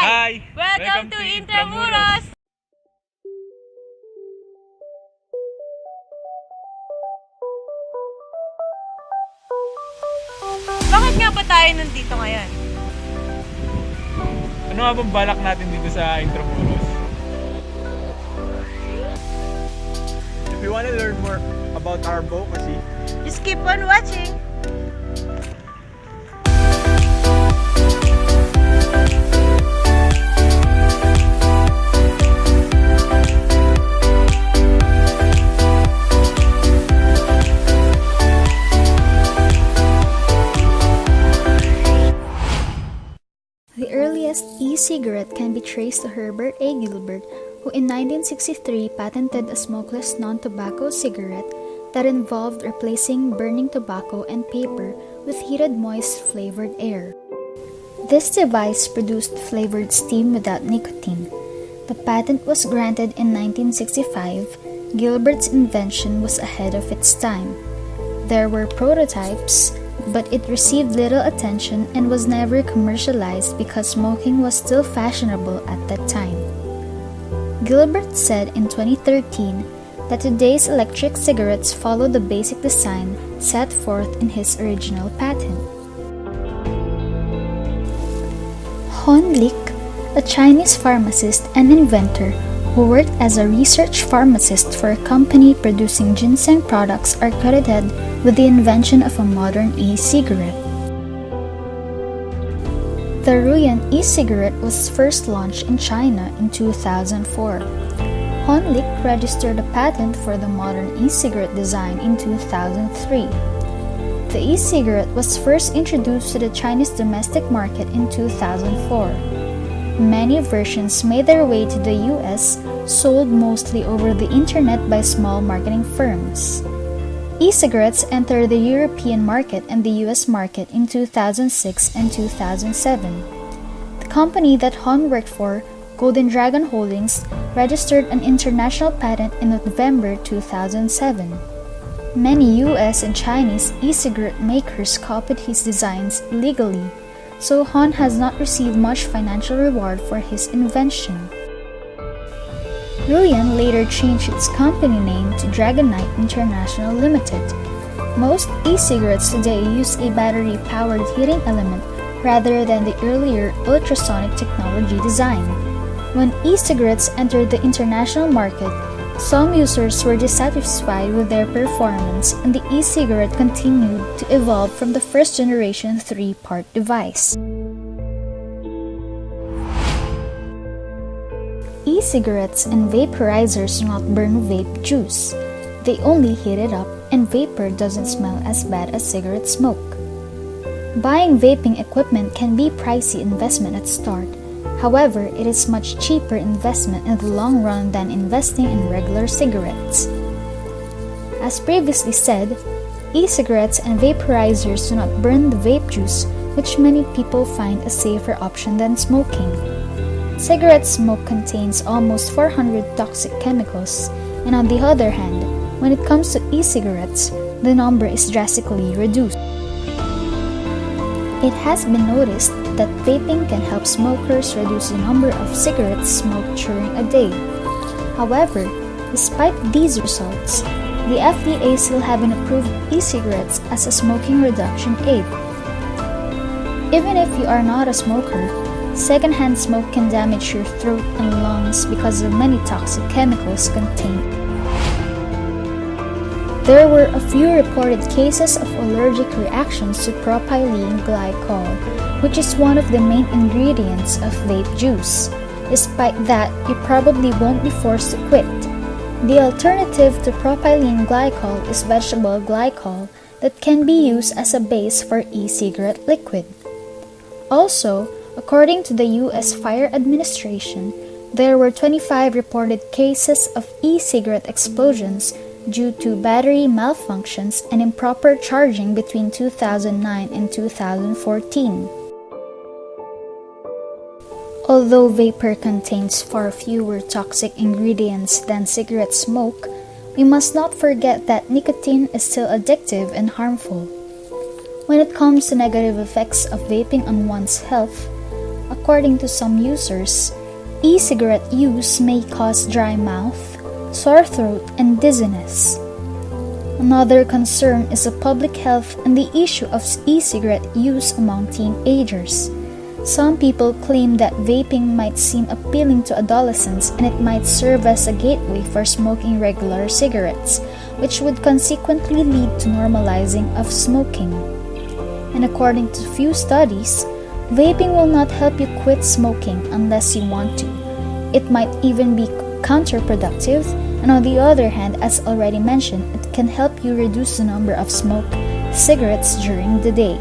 Hi! Welcome to Intramuros! Bakit nga ba tayo nandito ngayon? Ano nga bang balak natin dito sa Intramuros? If you want to learn more about our advocacy, Just keep on watching! The earliest e-cigarette can be traced to Herbert A. Gilbert, who in 1963 patented a smokeless non-tobacco cigarette that involved replacing burning tobacco and paper with heated moist flavored air. This device produced flavored steam without nicotine. The patent was granted in 1965. Gilbert's invention was ahead of its time. There were prototypes, but it received little attention and was never commercialized because smoking was still fashionable at that time. Gilbert said in 2013 that today's electric cigarettes follow the basic design set forth in his original patent. Hon Lik, a Chinese pharmacist and inventor who worked as a research pharmacist for a company producing ginseng products, are credited with the invention of a modern e-cigarette. The Ruyan e-cigarette was first launched in China in 2004. Hon Lik registered a patent for the modern e-cigarette design in 2003. The e-cigarette was first introduced to the Chinese domestic market in 2004. Many versions made their way to the US, sold mostly over the internet by small marketing firms. E-cigarettes entered the European market and the US market in 2006 and 2007. The company that Hon worked for, Golden Dragon Holdings, registered an international patent in November 2007. Many US and Chinese e-cigarette makers copied his designs illegally, so Hon has not received much financial reward for his invention. Ruyan later changed its company name to Dragonite International Limited. Most e-cigarettes today use a battery-powered heating element rather than the earlier ultrasonic technology design. When e-cigarettes entered the international market, some users were dissatisfied with their performance, and the e-cigarette continued to evolve from the first generation 3-part device. E-cigarettes and vaporizers do not burn vape juice. They only heat it up, and vapor doesn't smell as bad as cigarette smoke. Buying vaping equipment can be pricey investment at start. However, it is much cheaper investment in the long run than investing in regular cigarettes. As previously said, e-cigarettes and vaporizers do not burn the vape juice, which many people find a safer option than smoking. Cigarette smoke contains almost 400 toxic chemicals, and on the other hand, when it comes to e-cigarettes, the number is drastically reduced. It has been noticed that vaping can help smokers reduce the number of cigarettes smoked during a day. However, despite these results, the FDA still haven't approved e-cigarettes as a smoking reduction aid. Even if you are not a smoker, secondhand smoke can damage your throat and lungs because of many toxic chemicals contained. There were a few reported cases of allergic reactions to propylene glycol, which is one of the main ingredients of vape juice. Despite that, you probably won't be forced to quit. The alternative to propylene glycol is vegetable glycol that can be used as a base for e-cigarette liquid. Also, according to the U.S. Fire Administration, there were 25 reported cases of e-cigarette explosions due to battery malfunctions and improper charging between 2009 and 2014. Although vapor contains far fewer toxic ingredients than cigarette smoke, we must not forget that nicotine is still addictive and harmful. When it comes to negative effects of vaping on one's health, According to some users, e-cigarette use may cause dry mouth, sore throat, and dizziness. Another concern is the public health and the issue of e-cigarette use among teenagers. Some people claim that vaping might seem appealing to adolescents and it might serve as a gateway for smoking regular cigarettes, which would consequently lead to normalizing of smoking. And according to few studies, vaping will not help you quit smoking unless you want to. It might even be counterproductive, and on the other hand, as already mentioned, it can help you reduce the number of smoked cigarettes during the day.